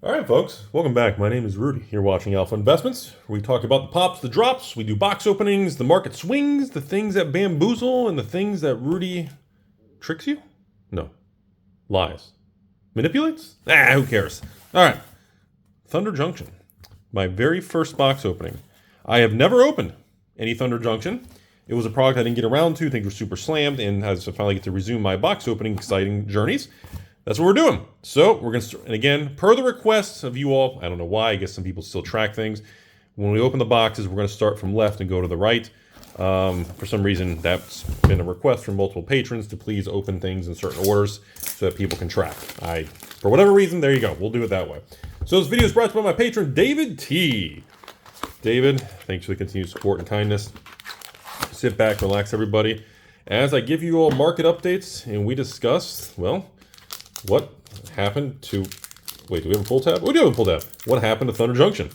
All right, folks, welcome back. My name is Rudy. You're watching Alpha Investments. We talk about the pops, the drops, we do box openings, the market swings, the things that bamboozle, and the things that Rudy tricks you? No. Lies. Manipulates? Who cares? All right. Thunder Junction. My very first box opening. I have never opened any Thunder Junction. It was a product I didn't get around to. Things were super slammed, and as I finally get to resume my box opening exciting journeys, that's what we're doing. So we're going to start, and again, per the requests of you all, I don't know why, I guess some people still track things. When we open the boxes, we're going to start from left and go to the right. For some reason, that's been a request from multiple patrons to please open things in certain orders so that people can track. For whatever reason, there you go. We'll do it that way. So this video is brought to you by my patron, David T. David, thanks for the continued support and kindness. Sit back, relax, everybody. As I give you all market updates and we discuss, well, what happened to... Wait, do we have a full tab? We do have a full tab. What happened to Thunder Junction?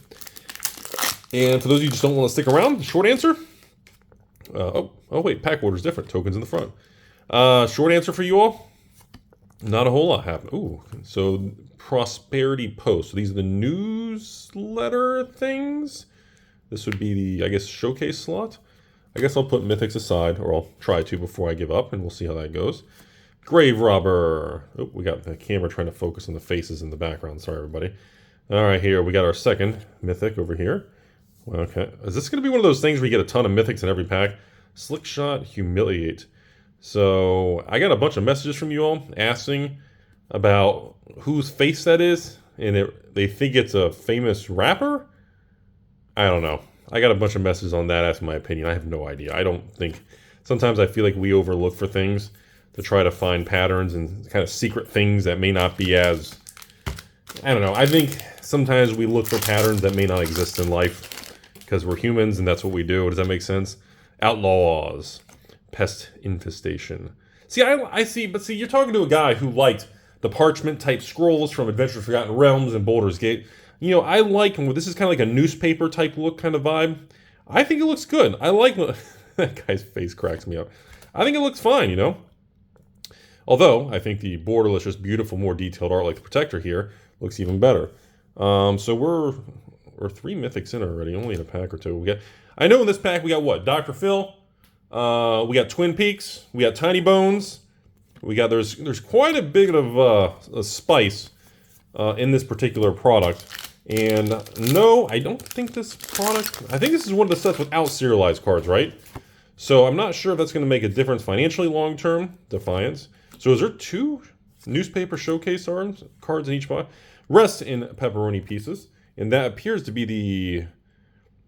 And for those of you who just don't want to stick around, the short answer... oh, wait, pack order's different. Tokens in the front. Short answer for you all? Not a whole lot happened. Ooh, so Prosperity Post. So these are the newsletter things. This would be the, I guess, showcase slot. I guess I'll put Mythics aside, or I'll try to before I give up, and we'll see how that goes. Grave Robber. Oh, we got the camera trying to focus on the faces in the background. Sorry, everybody. All right, here we got our second Mythic over here. Okay, is this going to be one of those things where you get a ton of Mythics in every pack? Slick Shot, Humiliate. So I got a bunch of messages from you all asking about whose face that is, and they think it's a famous rapper? I don't know. I got a bunch of messages on that asking my opinion. I have no idea. I don't think... Sometimes I feel like we overlook for things to try to find patterns and kind of secret things that may not be as... I don't know. I think sometimes we look for patterns that may not exist in life because we're humans and that's what we do. Does that make sense? Outlaws. Pest Infestation. See, I see, but see, you're talking to a guy who liked the parchment-type scrolls from Adventure Forgotten Realms and Baldur's Gate. You know, I like, this is kind of like a newspaper-type look kind of vibe. I think it looks good. I like... That guy's face cracks me up. I think it looks fine, you know? Although, I think the borderless, just beautiful, more detailed art like the Protector here looks even better. So we're 3 Mythics in already, only in a pack or 2. I know in this pack we got what? Dr. Phil. We got Twin Peaks. We got Tiny Bones. We got there's quite a bit of a spice in this particular product. And no, I don't think this product... I think this is one of the sets without serialized cards, right? So I'm not sure if that's going to make a difference financially long-term. Defiance. So is there 2 newspaper showcase cards in each box? Rest in pepperoni pieces. And that appears to be the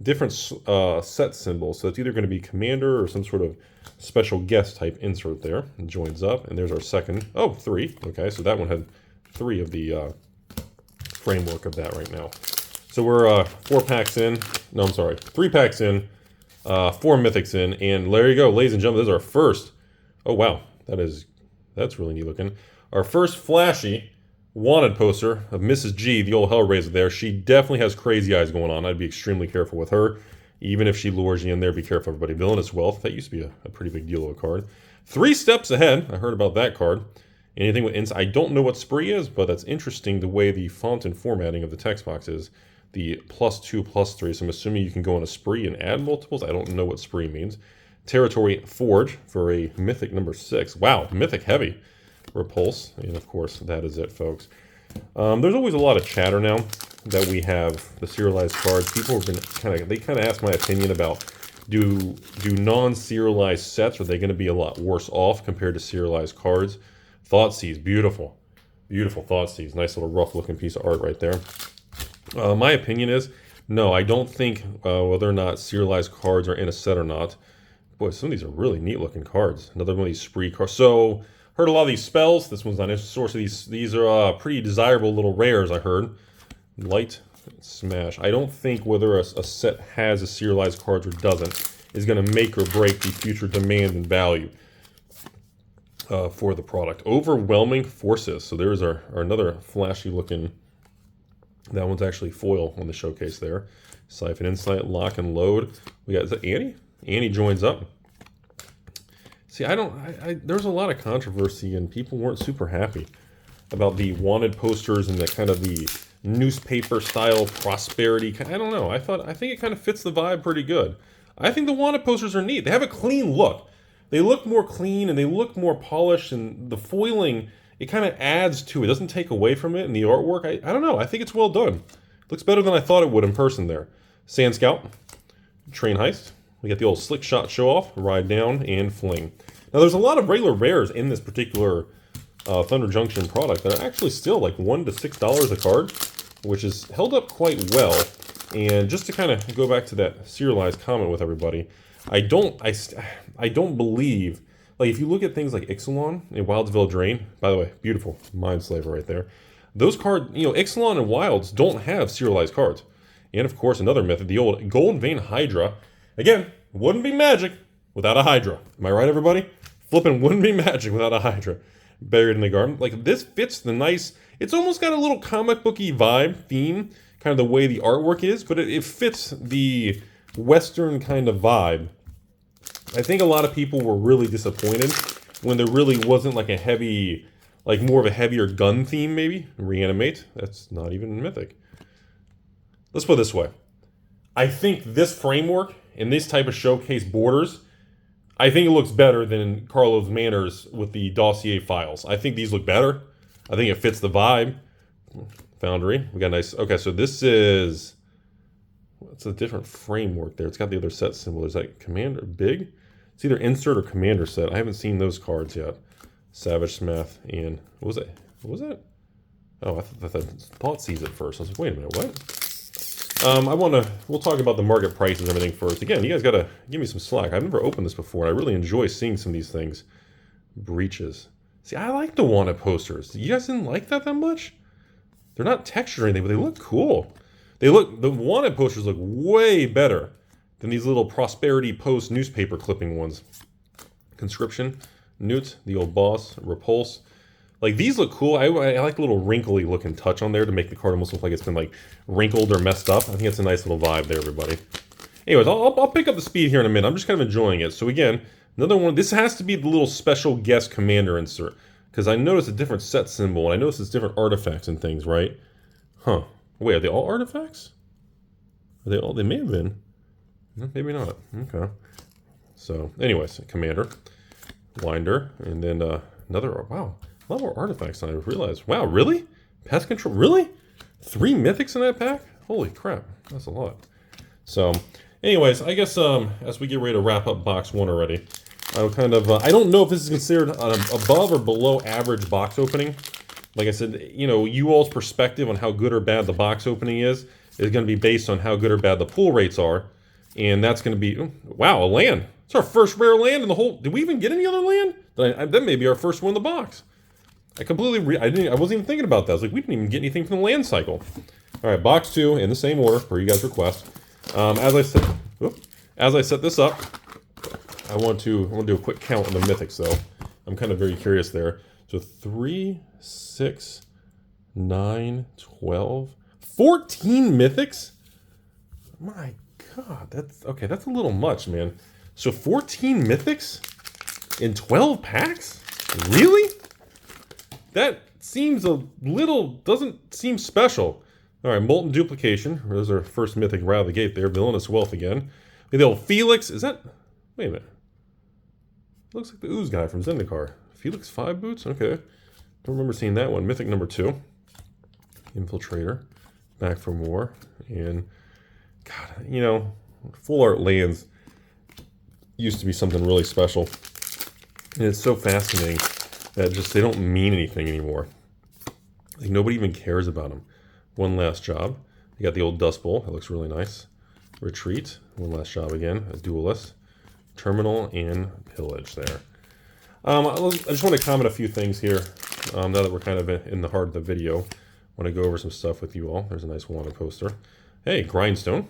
different set symbols. So it's either going to be commander or some sort of special guest type insert there. It joins up. And there's our second. Oh, 3. Okay, so that one had 3 of the framework of that right now. So we're 4 packs in. No, I'm sorry. 3 packs in. 4 Mythics in. And there you go, ladies and gentlemen. This is our first. Oh, wow. That's really neat looking. Our first flashy wanted poster of Mrs. G, the old Hellraiser there. She definitely has crazy eyes going on. I'd be extremely careful with her. Even if she lures you in there, be careful, everybody. Villainous Wealth. That used to be a pretty big deal of a card. 3 Steps Ahead. I heard about that card. Anything with I don't know what Spree is, but that's interesting the way the font and formatting of the text box is. The +2, +3. So I'm assuming you can go on a Spree and add multiples. I don't know what Spree means. Territory Forge for a Mythic number 6. Wow, Mythic heavy. Repulse. And of course, that is it, folks. There's always a lot of chatter now that we have the serialized cards. People have been they kind of ask my opinion about do non-serialized sets, are they going to be a lot worse off compared to serialized cards? Thoughtseize, beautiful. Beautiful Thoughtseize. Nice little rough looking piece of art right there. My opinion is, no, I don't think whether or not serialized cards are in a set or not. Boy, some of these are really neat looking cards. Another one of these Spree cards. So, heard a lot of these spells. This one's not a source of these. These are pretty desirable little rares, I heard. Light Smash. I don't think whether a set has a serialized cards or doesn't is going to make or break the future demand and value for the product. Overwhelming Forces. So there's our another flashy looking. That one's actually foil on the showcase there. Siphon Insight, Lock and Load. We got, is that Annie? Annie joins up. See, there's a lot of controversy and people weren't super happy about the wanted posters and the kind of the newspaper style prosperity. I don't know. I think it kind of fits the vibe pretty good. I think the wanted posters are neat. They have a clean look. They look more clean and they look more polished, and the foiling, it kind of adds to it. It doesn't take away from it, and the artwork, I don't know. I think it's well done. It looks better than I thought it would in person there. Sand Scout, Train Heist. We got the old Slick Shot Show Off, Ride Down, and Fling. Now there's a lot of regular rares in this particular Thunder Junction product that are actually still like $1 to $6 a card, which is held up quite well. And just to kind of go back to that serialized comment with everybody, I don't believe, like if you look at things like Ixalan and Wild's Drain, by the way, beautiful Mind Slaver right there. Those cards, you know, Ixalan and Wilds don't have serialized cards. And of course, another method, the old Golden Vein Hydra. Again, wouldn't be Magic without a Hydra. Am I right, everybody? Flipping wouldn't be Magic without a Hydra. Buried in the Garden. Like, this fits the nice, it's almost got a little comic booky vibe, theme, kind of the way the artwork is, but it fits the Western kind of vibe. I think a lot of people were really disappointed when there really wasn't like a heavy, like more of a heavier gun theme maybe. Reanimate, that's not even Mythic. Let's put it this way. I think this framework and this type of showcase borders, I think it looks better than Carlos Manners with the dossier files. I think these look better. I think it fits the vibe. Foundry, we got nice, okay, so this is, it's a different framework there. It's got the other set symbol. Is that Commander Big? It's either Insert or Commander set. I haven't seen those cards yet. Savage Smith and, what was it? What was it? Oh, I thought sees it first. I was like, wait a minute, what? We'll talk about the market prices and everything first. Again, you guys gotta give me some slack. I've never opened this before, and I really enjoy seeing some of these things. Breaches. See, I like the wanted posters. You guys didn't like that much? They're not textured or anything, but they look cool. The wanted posters look way better than these little Prosperity Post newspaper clipping ones. Conscription, Newt, the old boss, Repulse. Like, these look cool. I like the little wrinkly looking touch on there to make the card almost look like it's been like wrinkled or messed up. I think it's a nice little vibe there, everybody. Anyways, I'll pick up the speed here in a minute. I'm just kind of enjoying it. So again, another one. This has to be the little special guest commander insert, because I noticed a different set symbol, and I noticed it's different artifacts and things, right? Huh. Wait, are they all artifacts? Are they all? They may have been. Maybe not. Okay. So, anyways, commander, Winder, and then another. Wow. A lot more artifacts than I realized. Wow, really? Pest control? Really? 3 mythics in that pack? Holy crap, that's a lot. So, anyways, I guess as we get ready to wrap up box 1 already, I'll kind of, I don't know if this is considered an above or below average box opening. Like I said, you know, you all's perspective on how good or bad the box opening is going to be based on how good or bad the pull rates are. And that's going to be, wow, a land. It's our first rare land in the whole, did we even get any other land? That may be our first one in the box. I completely, I wasn't even thinking about that. I was like, we didn't even get anything from the land cycle. All right, box 2 in the same order per you guys' request. As I set this up, I want to do a quick count on the mythics though. I'm kind of very curious there. So 3, 6, 9, 12, 14 mythics? My God, that's a little much, man. So 14 mythics in 12 packs? Really? That seems a little, doesn't seem special. All right, Molten Duplication. There's our first mythic right out of the gate there. Villainous Wealth again. The old Felix, is that, wait a minute. Looks like the Ooze guy from Zendikar. Felix 5 boots? Okay. Don't remember seeing that one. Mythic number 2. Infiltrator. Back for More. And, God, you know, full art lands used to be something really special. And it's so fascinating that just they don't mean anything anymore. Like, nobody even cares about them. One Last Job. You got the old Dust Bowl. That looks really nice. Retreat. One Last Job again. A Duelist. Terminal and Pillage there. I just want to comment a few things here. Now that we're kind of in the heart of the video, I want to go over some stuff with you all. There's a nice wanted poster. Hey, Grindstone.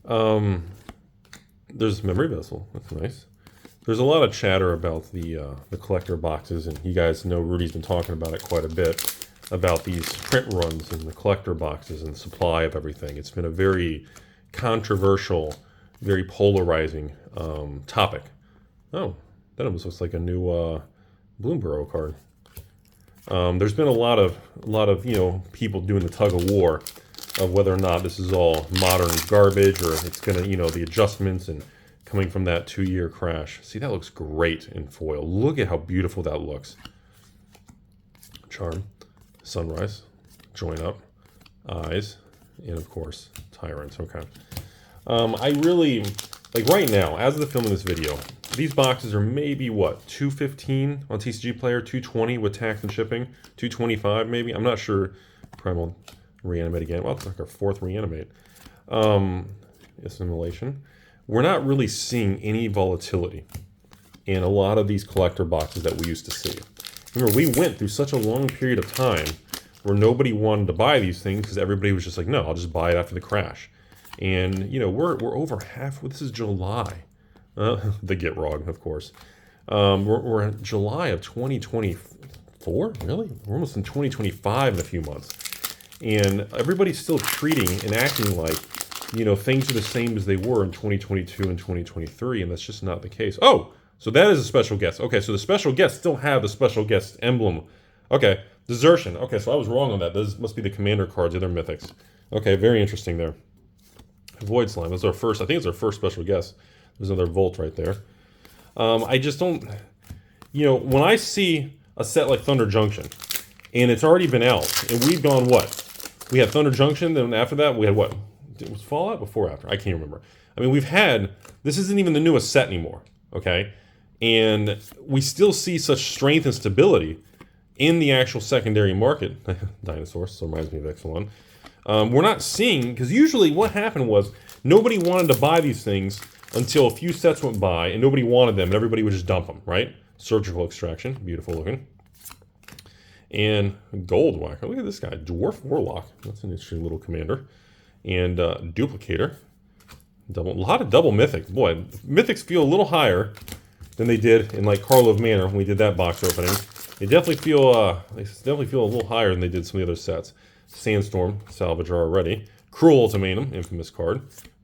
There's Memory Vessel. That's nice. There's a lot of chatter about the collector boxes, and you guys know Rudy's been talking about it quite a bit, about these print runs and the collector boxes and supply of everything. It's been a very controversial, very polarizing topic. Oh, that almost looks like a new Bloomborough card. There's been a lot of people doing the tug of war of whether or not this is all modern garbage or it's gonna, the adjustments and coming from that 2-year crash. See, that looks great in foil. Look at how beautiful that looks. Charm, sunrise, join up, eyes, and of course, tyrants. Okay. I really, like right now, as of the filming this video, these boxes are maybe what, $215 on TCG Player, $220 with tax and shipping, $225 maybe. I'm not sure. Primal reanimate again. Well, it's like our 4th reanimate. Assimilation. We're not really seeing any volatility in a lot of these collector boxes that we used to see. Remember, we went through such a long period of time where nobody wanted to buy these things because everybody was just like, no, I'll just buy it after the crash. And, we're over half. This is July. The Get Wrong, of course. We're in July of 2024? Really? We're almost in 2025 in a few months. And everybody's still treating and acting like, things are the same as they were in 2022 and 2023, and that's just not the case. Oh, so that is a special guest. Okay, so the special guests still have the special guest emblem. Okay, Desertion. Okay, so I was wrong on that. Those must be the commander cards, the other mythics. Okay, very interesting there. Void Slime, that's our first, I think it's our first special guest. There's another Volt right there. I just don't, when I see a set like Thunder Junction, and it's already been out, and we've gone what? We had Thunder Junction, then after that, we had what? It was Fallout before or after? I can't remember. I mean, this isn't even the newest set anymore, okay? And we still see such strength and stability in the actual secondary market. Dinosaurs, so reminds me of X1. We're not seeing, because usually what happened was nobody wanted to buy these things until a few sets went by and nobody wanted them and everybody would just dump them, right? Surgical Extraction, beautiful looking. And Gold Whacker, look at this guy, Dwarf Warlock. That's an interesting little commander. And Duplicator. A lot of double mythics. Boy, mythics feel a little higher than they did in like Karlov Manor when we did that box opening. They definitely feel a little higher than they did some of the other sets. Sandstorm, Salvager already. Cruel Ultimatum, infamous card.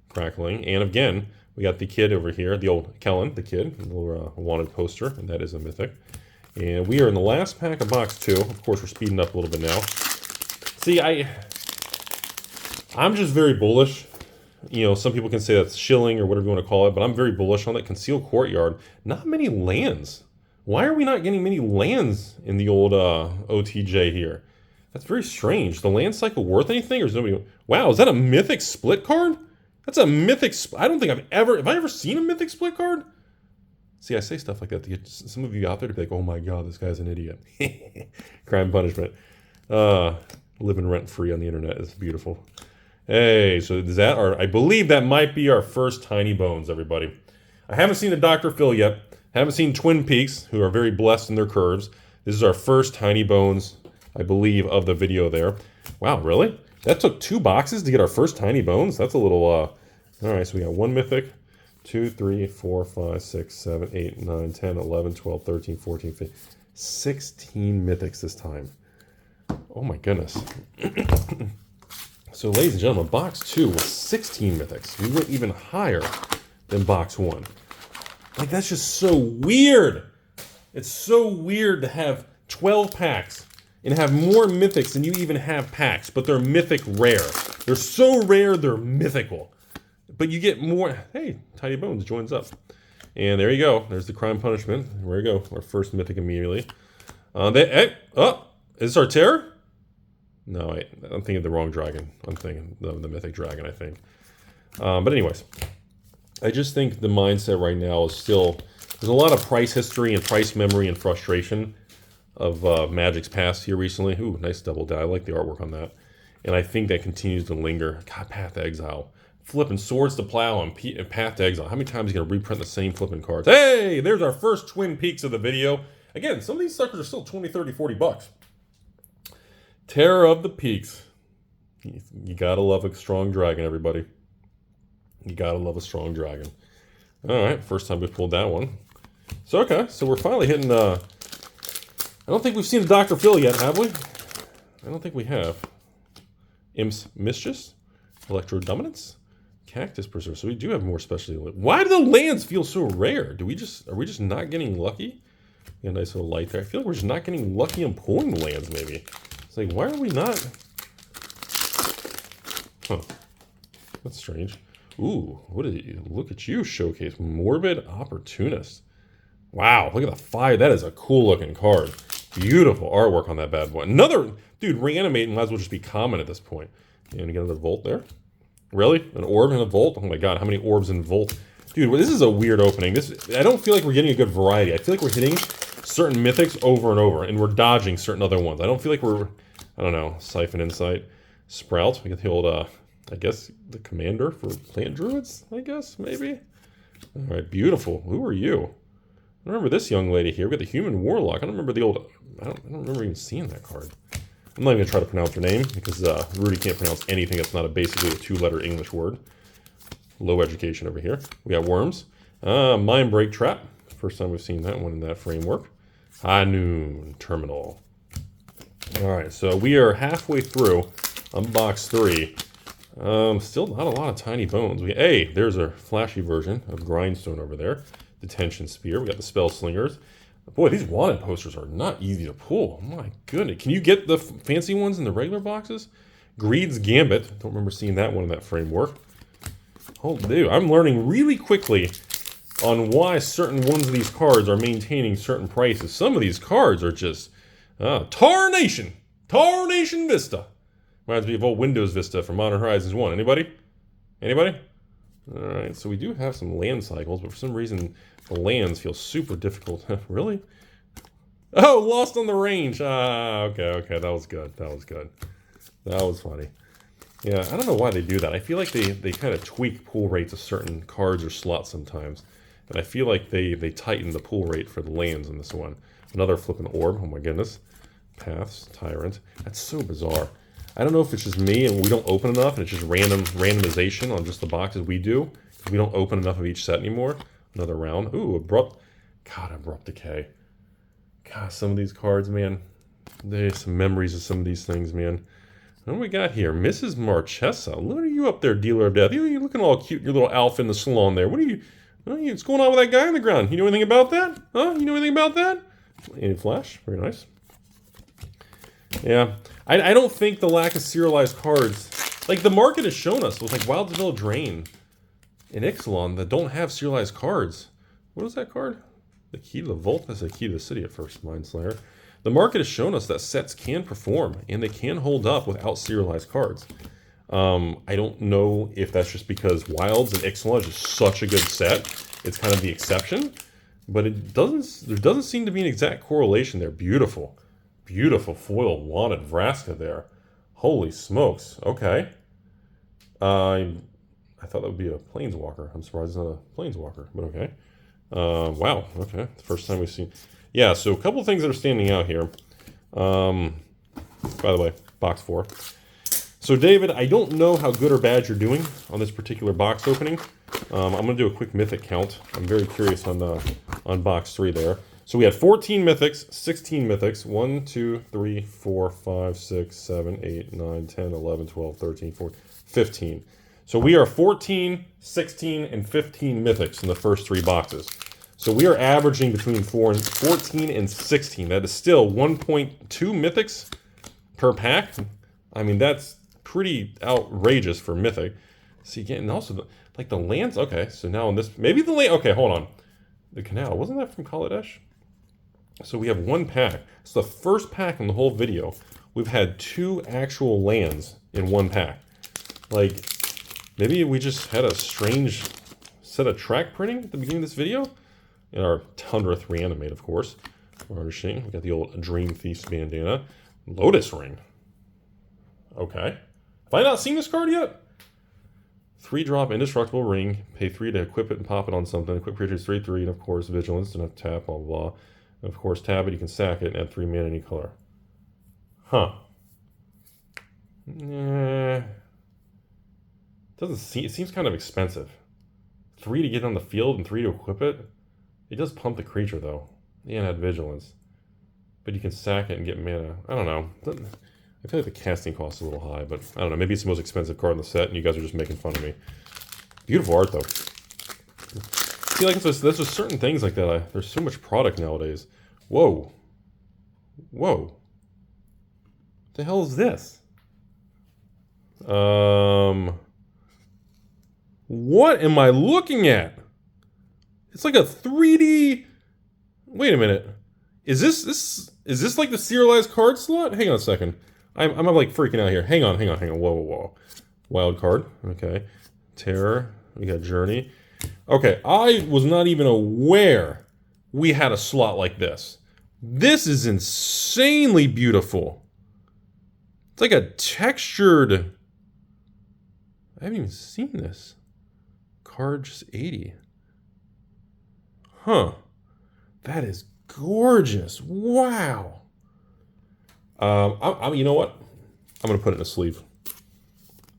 Crackling. And again, we got the kid over here, the old Kellen, the kid, a little wanted poster, and that is a mythic. And we are in the last pack of box 2. Of course, we're speeding up a little bit now. See, I'm just very bullish. Some people can say that's shilling or whatever you want to call it, but I'm very bullish on that. Concealed Courtyard. Not many lands. Why are we not getting many lands in the old OTJ here? That's very strange. The land cycle worth anything, or is nobody? Wow, is that a mythic split card? That's a mythic. I don't think have I ever seen a mythic split card? See, I say stuff like that to get some of you out there to be like, oh my god, this guy's an idiot. Crime Punishment. Living rent free on the internet is beautiful. Hey, so is that I believe that might be our first Tiny Bones, everybody. I haven't seen a Dr. Phil yet. Haven't seen Twin Peaks, who are very blessed in their curves. This is our first Tiny Bones, I believe, of the video there. Wow, really? That took 2 boxes to get our first Tiny Bones? That's a little, all right, so we got 1 mythic, 2, 3, 4, 5, 6, 7, 8, 9, 10, 11, 12, 13, 14, 15, 16 mythics this time. Oh my goodness. So, ladies and gentlemen, box 2 was 16 mythics. We went even higher than box 1. Like, that's just so weird. It's so weird to have 12 packs and have more mythics than you even have packs, but they're mythic rare. They're so rare, they're mythical. But you get more. Hey, Tiny Bones joins up. And there you go. There's the Crime Punishment. There we go. Our first mythic immediately. Is this our Terror? No, I'm thinking of the wrong dragon. I'm thinking the mythic dragon, I think. But anyways, I just think the mindset right now is still, there's a lot of price history and price memory and frustration of Magic's past here recently. Ooh, nice double die. I like the artwork on that. And I think that continues to linger. God, Path to Exile. Flipping Swords to Plow and Path to Exile. How many times are you going to reprint the same flipping cards? Hey, there's our first Twin Peaks of the video. Again, some of these suckers are still 20, 30, 40 bucks. Terror of the Peaks. You gotta love a strong dragon, everybody. You gotta love a strong dragon. Alright, first time we've pulled that one. So, okay, so we're finally hitting, I don't think we've seen a Dr. Phil yet, have we? I don't think we have. Imp's Mischief, Electro-Dominance, Cactus Preserve. So we do have more specialty. Why do the lands feel so rare? Are we just not getting lucky? Got a nice little light there. I feel like we're just not getting lucky on pulling lands, maybe. It's like, why are we not? Huh. That's strange. Ooh, what did you look at you showcase? Morbid Opportunist. Wow, look at the fire. That is a cool looking card. Beautiful artwork on that bad boy. Another, dude, reanimate might as well just be common at this point. And you get another Volt there. Really? An orb and a Volt? Oh my god, how many orbs in Volt? Dude, well, this is a weird opening. I don't feel like we're getting a good variety. I feel like we're hitting certain mythics over and over, and we're dodging certain other ones. I don't feel like we're, I don't know, Siphon Insight. Sprout. We get the old, I guess, the commander for plant druids, I guess, maybe? Alright, beautiful. Who are you? I remember this young lady here. We got the Human Warlock. I don't remember the old, I don't remember even seeing that card. I'm not even going to try to pronounce her name, because Rudy can't pronounce anything that's not basically a two-letter English word. Low education over here. We got Worms. Mind Break Trap. First time we've seen that one in that framework. High Noon Terminal. Alright, so we are halfway through on box 3. Still not a lot of tiny bones. Hey, there's a flashy version of Grindstone over there. Detention Spear. We got the Spell Slingers. Boy, these wanted posters are not easy to pull. My goodness. Can you get the fancy ones in the regular boxes? Greed's Gambit. Don't remember seeing that one in that framework. Oh, dude, I'm learning really quickly on why certain ones of these cards are maintaining certain prices. Some of these cards are just Tarnation Vista. Reminds me of old Windows Vista from Modern Horizons 1. Anybody? Anybody? Alright, so we do have some land cycles, but for some reason the lands feel super difficult. Really? Oh, Lost on the Range. Okay, that was good. That was funny. Yeah, I don't know why they do that. I feel like they kind of tweak pull rates of certain cards or slots sometimes. And I feel like they tighten the pull rate for the lands in this one. Another flipping orb. Oh my goodness. Paths. Tyrant. That's so bizarre. I don't know if it's just me and we don't open enough and it's just randomization on just the boxes we do. We don't open enough of each set anymore. Another round. Ooh, Abrupt Decay. God, some of these cards, man. There's some memories of some of these things, man. What do we got here? Mrs. Marchesa. Look at you up there, Dealer of Death. You're looking all cute, your little alpha in the salon there. What's going on with that guy on the ground? You know anything about that? Huh? You know anything about that? Any flash? Very nice. Yeah. I don't think the lack of serialized cards, like the market has shown us with like Wildsville Drain and Ixalan that don't have serialized cards. What is that card? The Key to the Vault? That's the Key to the City at first, Mind Slayer. The market has shown us that sets can perform and they can hold up without serialized cards. I don't know if that's just because Wilds and Ixalan is just such a good set. It's kind of the exception, but there doesn't seem to be an exact correlation there. Beautiful. Beautiful foil wanted Vraska there. Holy smokes. Okay. I thought that would be a Planeswalker. I'm surprised it's not a Planeswalker, but okay. Wow. Okay. The first time we've seen... Yeah, so a couple of things that are standing out here. By the way, box 4. So David, I don't know how good or bad you're doing on this particular box opening. I'm going to do a quick mythic count. I'm very curious on box 3 there. So we had 14 mythics, 16 mythics, 1, 2, 3, 4, 5, 6, 7, 8, 9, 10, 11, 12, 13, 14, 15. So we are 14, 16, and 15 mythics in the first 3 boxes. So we are averaging between 14 and 16. That is still 1.2 mythics per pack. I mean, that's pretty outrageous for mythic. See, again, and also, like the lands, okay, so now in this, maybe the land, okay, hold on. The Canal, wasn't that from Kaladesh? So we have 1 pack. It's the first pack in the whole video. We've had 2 actual lands in 1 pack. Like, maybe we just had a strange set of track printing at the beginning of this video. In our 100th reanimate, of course. Varnishing. We got the old Dream Thief's bandana. Lotus Ring. Okay. Have I not seen this card yet? 3-drop Indestructible Ring. Pay 3 to equip it and pop it on something. Equip creatures 3/3, and of course, Vigilance. Don't have to tap, blah, blah, blah. And of course, tap it, you can sack it, and add 3 mana any color. Huh. Doesn't seem, it seems kind of expensive. 3 to get on the field and 3 to equip it. It does pump the creature, though. And add Vigilance. But you can sack it and get mana. I don't know. I feel like the casting cost is a little high, but I don't know. Maybe it's the most expensive card in the set, and you guys are just making fun of me. Beautiful art, though. I feel like there's just certain things like that. There's so much product nowadays. Whoa. Whoa. What the hell is this? What am I looking at? It's like a 3D. Wait a minute. Is this like the serialized card slot? Hang on a second. I'm like freaking out here. Hang on. Whoa. Wild card. Okay. Terror. We got Journey. Okay, I was not even aware we had a slot like this. This is insanely beautiful. It's like a textured... I haven't even seen this. Card just 80. Huh. That is gorgeous. Wow. You know what? I'm going to put it in a sleeve.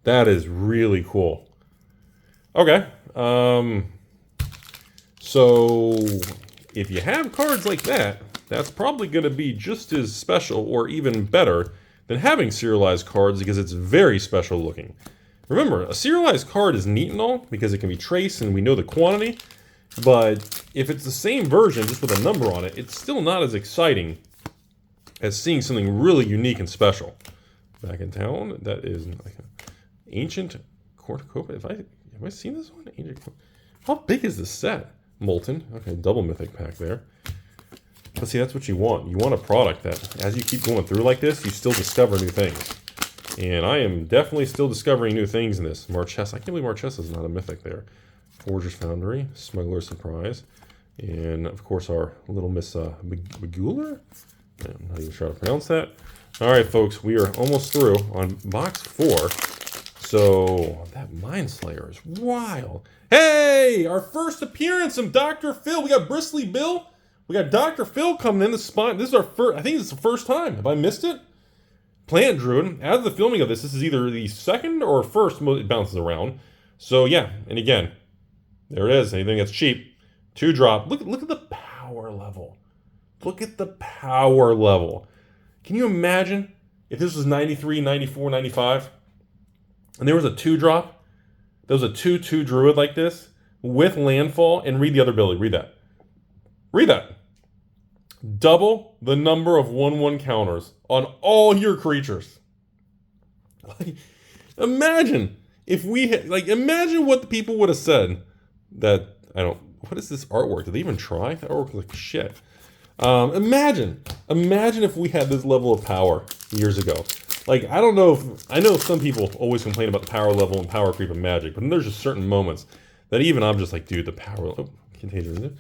That is really cool. Okay. So if you have cards like that, that's probably going to be just as special or even better than having serialized cards because it's very special looking. Remember, a serialized card is neat and all because it can be traced and we know the quantity, but if it's the same version just with a number on it, it's still not as exciting as seeing something really unique and special. Back in town, that is like an ancient cornucopia. Have I seen this one? How big is this set? Molten. Okay, double mythic pack there. But see, that's what you want. You want a product that, as you keep going through like this, you still discover new things. And I am definitely still discovering new things in this. Marchesa. I can't believe Marchesa is not a mythic there. Forger's Foundry. Smuggler's Surprise. And, of course, our little Miss Beguler. I'm not even sure how to pronounce that. All right, folks. We are almost through on box 4. So, that Mind Slayer is wild. Hey! Our first appearance from Dr. Phil. We got Bristly Bill. We got Dr. Phil coming in the spot. This is our first, I think this is the first time. Have I missed it? Plant Druid. As of the filming of this is either the second or first it bounces around. So, yeah. And again, there it is. Anything that's cheap. 2-drop. Look at the power level. Look at the power level. Can you imagine if this was 93, 94, 95? And there was a 2-drop? There was a 2/2 Druid like this with landfall. And read the other ability. Read that. Read that. Double the number of 1/1 counters on all your creatures. Like, imagine if we had, imagine what the people would have said that, what is this artwork? Did they even try? That artwork looks like shit. Imagine if we had this level of power years ago. Like, I know some people always complain about the power level and power creep of Magic, but then there's just certain moments that even I'm just like, dude, the power, Contagion, isn't it?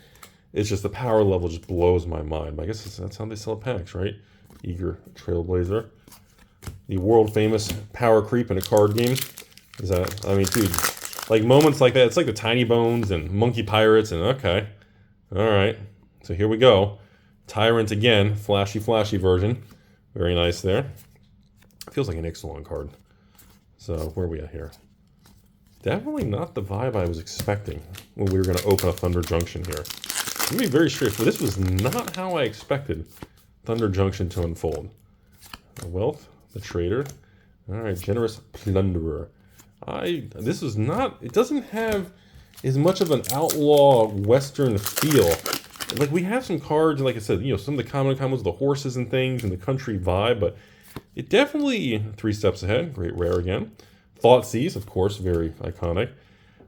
It's just the power level just blows my mind. But I guess that's how they sell packs, right? Eager Trailblazer. The world famous power creep in a card game. Is that, dude, like moments like that, it's like the Tiny Bones and Monkey Pirates and okay. Alright. So here we go. Tyrant again, flashy version. Very nice there. Feels like an Ixalan card. So where are we at here? Definitely not the vibe I was expecting when we were going to open a Thunder Junction here. Let me be very straightforward. This was not how I expected Thunder Junction to unfold. The Wealth, the Trader. Alright, Generous Plunderer. This is not, it doesn't have as much of an outlaw western feel. Like, we have some cards, like I said, some of the common combos, the horses and things, and the country vibe, but it definitely 3 steps ahead. Great rare again. Thoughtseize, of course, very iconic.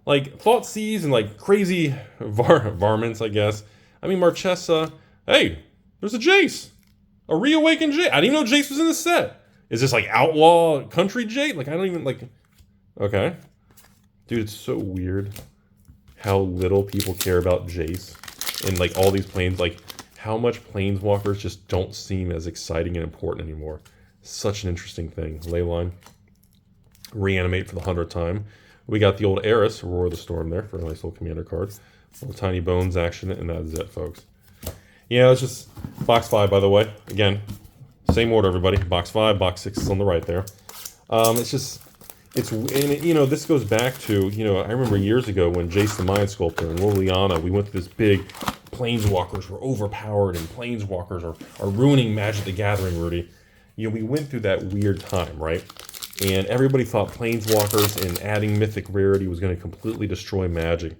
Like, Thoughtseize and, like, crazy varmints, I guess. Marchesa. Hey, there's a Jace. A reawakened Jace. I didn't even know Jace was in the set. Is this, like, outlaw country Jace? Like, I don't even, like... Okay. Dude, it's so weird how little people care about Jace. And, like, all these planes, like, how much planeswalkers just don't seem as exciting and important anymore. Such an interesting thing. Leyline. Reanimate for the 100th time. We got the old Eris, Roar of the Storm there for a nice little commander card. Little Tiny Bones action, and that's it, folks. Yeah, it's just box 5, by the way. Again, same order, everybody. Box 5, box 6 is on the right there. This goes back to, I remember years ago when Jace the Mind Sculptor and Liliana, we went to this big planeswalkers were overpowered and planeswalkers are ruining Magic the Gathering, Rudy. We went through that weird time, right? And everybody thought planeswalkers and adding mythic rarity was going to completely destroy Magic.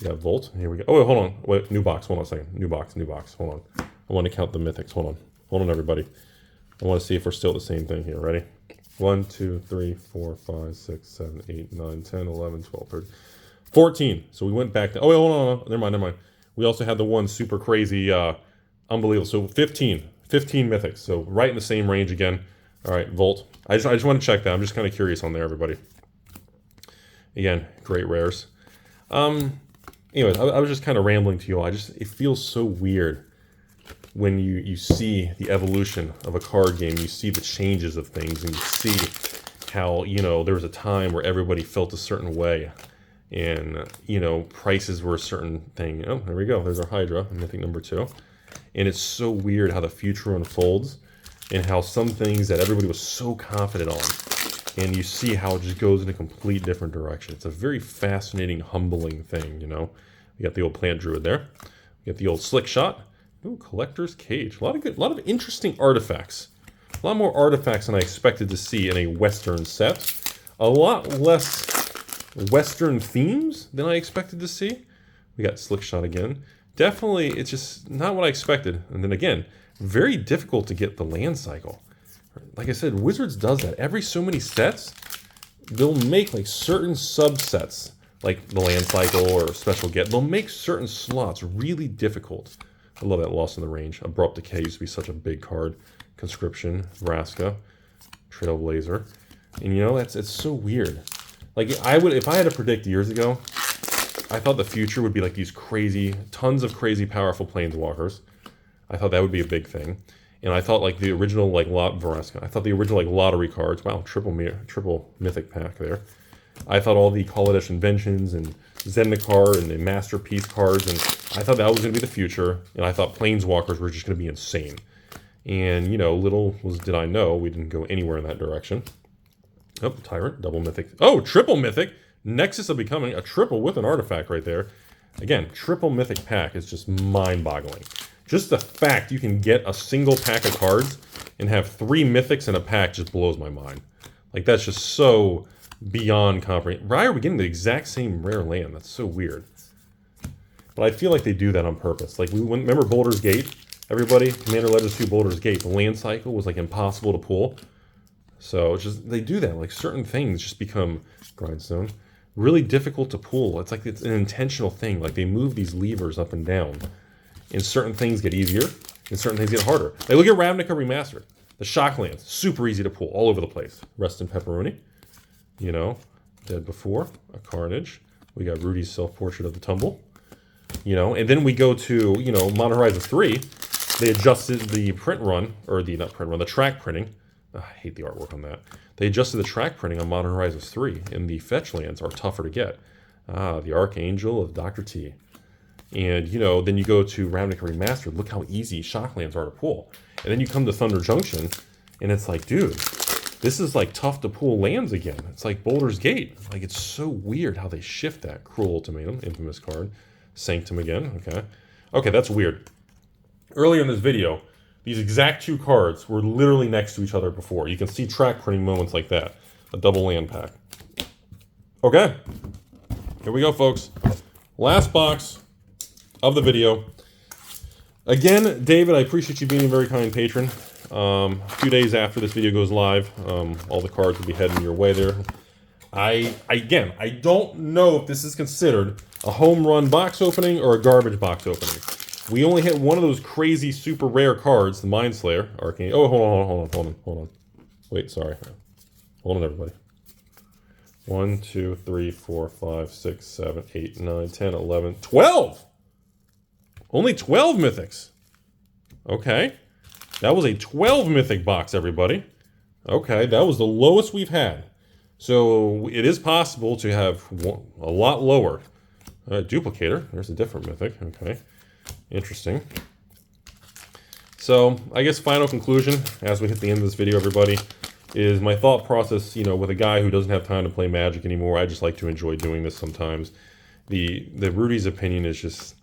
We got Volt. Here we go. Oh, wait, hold on. Wait, new box. Hold on a second. New box. Hold on. I want to count the mythics. Hold on, everybody. I want to see if we're still the same thing here. Ready? 1, 2, 3, 4, 5, 6, 7, 8, 9, 10, 11, 12, 13, 14. So we went back to, oh, wait, hold on. Never mind. We also had the one super crazy, unbelievable. So 15 mythics. So right in the same range again. All right, Volt. I just want to check that. I'm just kind of curious on there, everybody. Again, great rares. Anyways, I was just kind of rambling to you all. It feels so weird when you see the evolution of a card game. You see the changes of things, and you see how, there was a time where everybody felt a certain way, and, prices were a certain thing. Oh, there we go. There's our Hydra, mythic number 2. And it's so weird how the future unfolds, and how some things that everybody was so confident on, and you see how it just goes in a complete different direction. It's a very fascinating, humbling thing, We got the old Plant Druid there. We got the old Slick Shot. Ooh, Collector's Cage. A lot of interesting artifacts. A lot more artifacts than I expected to see in a Western set. A lot less Western themes than I expected to see. We got Slick Shot again. Definitely, it's just not what I expected. And then again, very difficult to get the land cycle. Like I said, Wizards does that. Every so many sets, they'll make like certain subsets, like the land cycle or special get. They'll make certain slots really difficult. I love that Lost in the Range. Abrupt Decay used to be such a big card. Conscription, Vraska, Trailblazer. And it's so weird. Like if I had to predict years ago, I thought the future would be like these tons of crazy powerful planeswalkers. I thought that would be a big thing. And I thought like the original Vraska. I thought the original lottery cards. Wow, triple mythic pack there. I thought all the Kaladesh Inventions and Zendikar and the Masterpiece cards, and I thought that was going to be the future. And I thought planeswalkers were just going to be insane. And little did I know, we didn't go anywhere in that direction. Oh, Tyrant, double mythic. Oh, triple mythic. Nexus of Becoming, a triple with an artifact right there. Again, triple mythic pack is just mind-boggling. Just the fact you can get a single pack of cards and have 3 mythics in a pack just blows my mind. Like, that's just so beyond comprehension. Why are we getting the exact same rare land? That's so weird. But I feel like they do that on purpose. Like, remember Baldur's Gate? Everybody, Commander Legends 2 Baldur's Gate, the land cycle was like impossible to pull. So it's just, they do that. Like certain things just become, Grindstone, really difficult to pull. It's like it's an intentional thing. Like they move these levers up and down. And certain things get easier, and certain things get harder. Like look at Ravnica Remastered. The Shocklands, super easy to pull, all over the place. Rest in Pepperoni. Dead Before, a Carnage. We got Rudy's Self-Portrait of the Tumble. And then we go to, Modern Horizons 3. They adjusted the print run, or the track printing. I hate the artwork on that. They adjusted the track printing on Modern Horizons 3, and the fetch lands are tougher to get. The Archangel of Dr. T. And, then you go to Ravnica Remastered. Look how easy Shocklands are to pull. And then you come to Thunder Junction, and it's like, dude, this is like tough to pull lands again. It's like Baldur's Gate. Like, it's so weird how they shift that. Cruel Ultimatum, infamous card. Sanctum again, okay. Okay, that's weird. Earlier in this video, these exact 2 cards were literally next to each other before. You can see track printing moments like that. A double land pack. Okay. Here we go, folks. Last box of the video. Again, David, I appreciate you being a very kind patron. A few days after this video goes live, all the cards will be heading your way there. I don't know if this is considered a home run box opening or a garbage box opening. We only hit one of those crazy super rare cards, the Mind Slayer, Arcane. Oh, hold on. Wait, sorry. Hold on, everybody. 1, 2, 3, 4, 5, 6, 7, 8, 9, 10, 11, 12! Only 12 mythics. Okay. That was a 12 mythic box, everybody. Okay, that was the lowest we've had. So it is possible to have a lot lower. Duplicator. There's a different mythic. Okay. Interesting. So I guess final conclusion, as we hit the end of this video, everybody, is my thought process, with a guy who doesn't have time to play Magic anymore. I just like to enjoy doing this sometimes. The Rudy's opinion is just,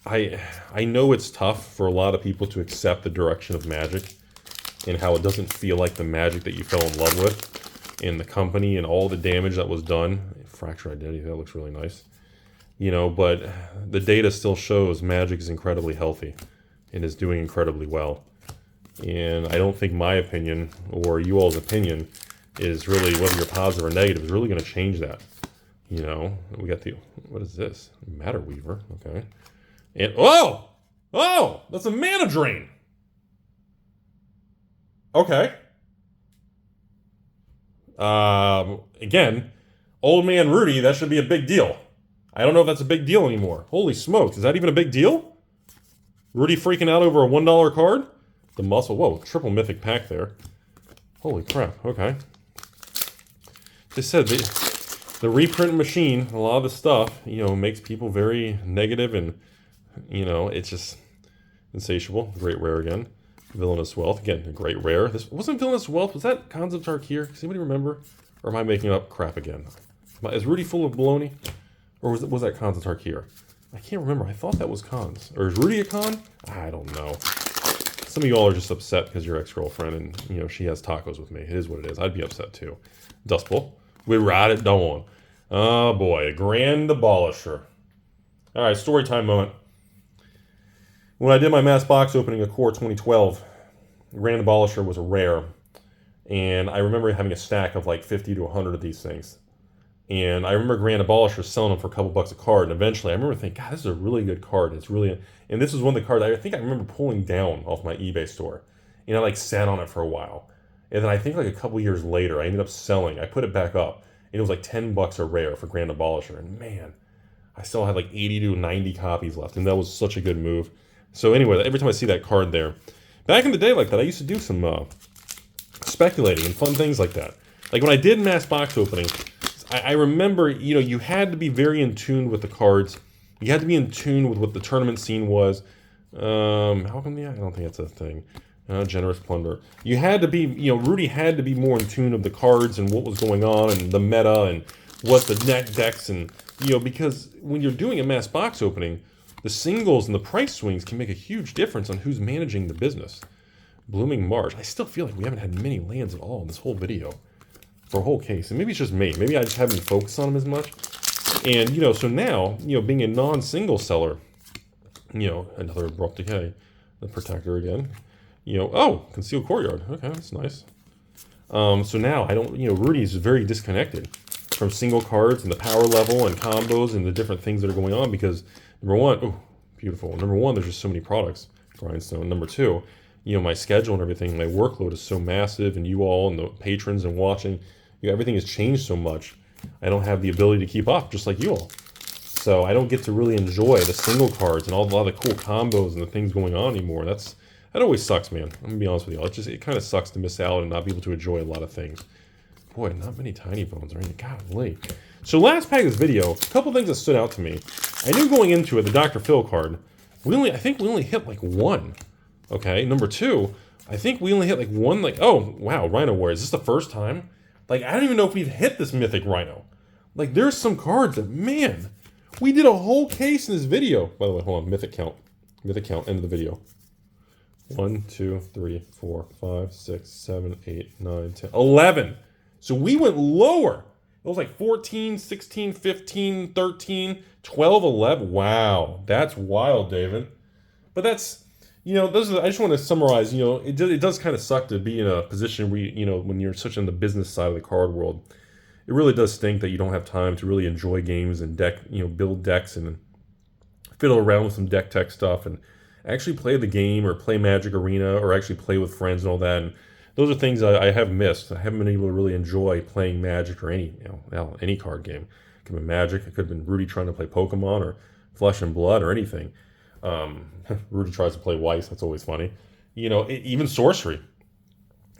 I know it's tough for a lot of people to accept the direction of Magic and how it doesn't feel like the Magic that you fell in love with, and the company and all the damage that was done. Fractured Identity, that looks really nice. But the data still shows Magic is incredibly healthy. and is doing incredibly well. And I don't think my opinion or you all's opinion is really, whether you're positive or negative, is really going to change that. You know, we got the, what is this? Matter Weaver, okay. And, oh, that's a mana drain. Okay. Again, old man Rudy, that should be a big deal. I don't know if that's a big deal anymore. Holy smokes, is that even a big deal? Rudy freaking out over a $1 card? The muscle, whoa, triple mythic pack there. Holy crap, okay. They said the reprint machine, a lot of the stuff, you know, makes people very negative and, you know, it's just insatiable. Great rare again. Villainous Wealth, again, a great rare. This wasn't Villainous Wealth, was that Khans of Tarkir? Does anybody remember? Or am I making up crap again? Is Rudy full of baloney? Or was that Khans of Tarkir? I can't remember. I thought that was Khans. Or is Rudy a Khan? I don't know. Some of y'all are just upset because your ex-girlfriend and, you know, she has tacos with me. It is what it is. I'd be upset too. Dust Bowl. We ride it on. Oh boy, a Grand Abolisher. All right, story time moment. When I did my mass box opening of Core 2012, Grand Abolisher was a rare. And I remember having a stack of like 50 to 100 of these things. And I remember Grand Abolisher selling them for a couple bucks a card. And eventually I remember thinking, God, this is a really good card. It's really, and this was one of the cards I think I remember pulling down off my eBay store. And I like sat on it for a while. And then I think like a couple years later, I ended up selling. I put it back up. And it was like 10 bucks a rare for Grand Abolisher. And man, I still had like 80 to 90 copies left. And that was such a good move. So anyway, every time I see that card there, back in the day like that, I used to do some speculating and fun things like that. Like when I did mass box opening, I remember, you know, you had to be very in tune with the cards. You had to be in tune with what the tournament scene was. How come, yeah, I don't think that's a thing. Generous Plunder. You had to be, you know, Rudy had to be more in tune of the cards and what was going on and the meta and what the net decks and, you know, because when you're doing a mass box opening, the singles and the price swings can make a huge difference on who's managing the business. Blooming Marsh. I still feel like we haven't had many lands at all in this whole video. For a whole case. And maybe it's just me. Maybe I just haven't focused on them as much. And, you know, so now, you know, being a non-single seller, you know, another Abrupt Decay, the Protector again. You know, oh, Concealed Courtyard. Okay, that's nice. So now I don't, you know, Rudy's very disconnected from single cards and the power level and combos and the different things that are going on because, number one, oh, beautiful. Number one, there's just so many products, Grindstone. Number two, you know, my schedule and everything, my workload is so massive and you all and the patrons and watching, you know, everything has changed so much. I don't have the ability to keep up, just like you all. So I don't get to really enjoy the single cards and a lot of the cool combos and the things going on anymore. That always sucks, man. I'm gonna be honest with you. It kind of sucks to miss out and not be able to enjoy a lot of things. Boy, not many tiny bones or anything. Golly. So last pack of this video, a couple things that stood out to me. I knew going into it, the Dr. Phil card, I think we only hit like one. Okay, number two, I think we only hit like one, like, oh, wow, Rhino Warrior. Is this the first time? Like, I don't even know if we've hit this Mythic Rhino. Like, there's some cards that, man, we did a whole case in this video. By the way, hold on, Mythic count. Mythic count, end of the video. 1, 2, 3, 4, 5, 6, 7, 8, 9, 10, 11. So we went lower. It was like 14, 16, 15, 13, 12, 11. Wow, that's wild, David. But that's, you know, I just want to summarize, you know, it does kind of suck to be in a position where, you know, when you're such in the business side of the card world, it really does stink that you don't have time to really enjoy games and build decks and fiddle around with some deck tech stuff and actually play the game or play Magic Arena or actually play with friends and all that. And those are things I have missed. I haven't been able to really enjoy playing Magic or any card game. It could have been Magic. It could have been Rudy trying to play Pokemon or Flesh and Blood or anything. Rudy tries to play Weiss. That's always funny. You know, even Sorcery.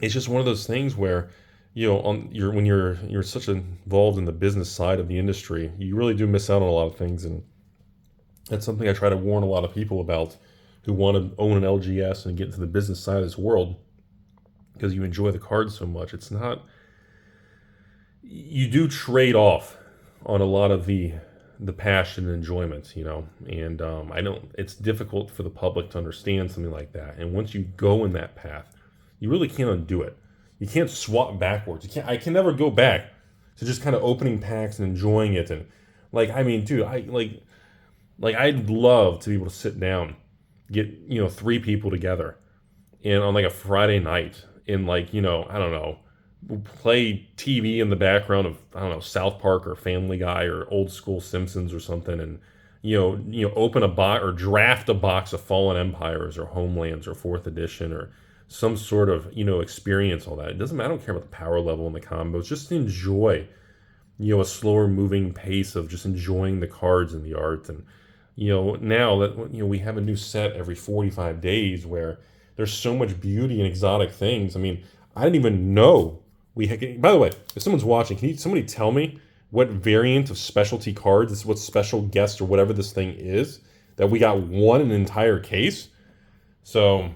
It's just one of those things where, you know, when you're such involved in the business side of the industry, you really do miss out on a lot of things. And that's something I try to warn a lot of people about who want to own an LGS and get into the business side of this world because you enjoy the cards so much. It's not, you do trade off on a lot of the passion and enjoyment, you know, and it's difficult for the public to understand something like that. And once you go in that path, you really can't undo it. You can't swap backwards. I can never go back to just kind of opening packs and enjoying it. And like, I mean, dude, I'd love to be able to sit down, get, 3 people together and on like a Friday night and like, I don't know, play TV in the background of, I don't know, South Park or Family Guy or old school Simpsons or something, and open a box or draft a box of Fallen Empires or Homelands or 4th edition or some sort of, experience all that. It doesn't matter. I don't care about the power level in the combos. Just enjoy, a slower moving pace of just enjoying the cards and the art. And, now that, we have a new set every 45 days where there's so much beauty and exotic things. I mean, I didn't even know by the way, if someone's watching, can somebody tell me what variant of specialty cards, this is what special guest or whatever this thing is, that we got one in an entire case? So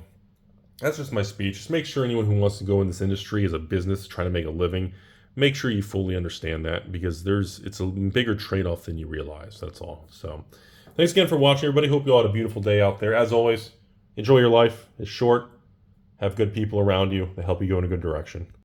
that's just my speech. Just make sure anyone who wants to go in this industry as a business, trying to make a living, make sure you fully understand that, because it's a bigger trade-off than you realize. That's all. So thanks again for watching, everybody. Hope you all had a beautiful day out there. As always, enjoy your life. It's short. Have good people around you that help you go in a good direction.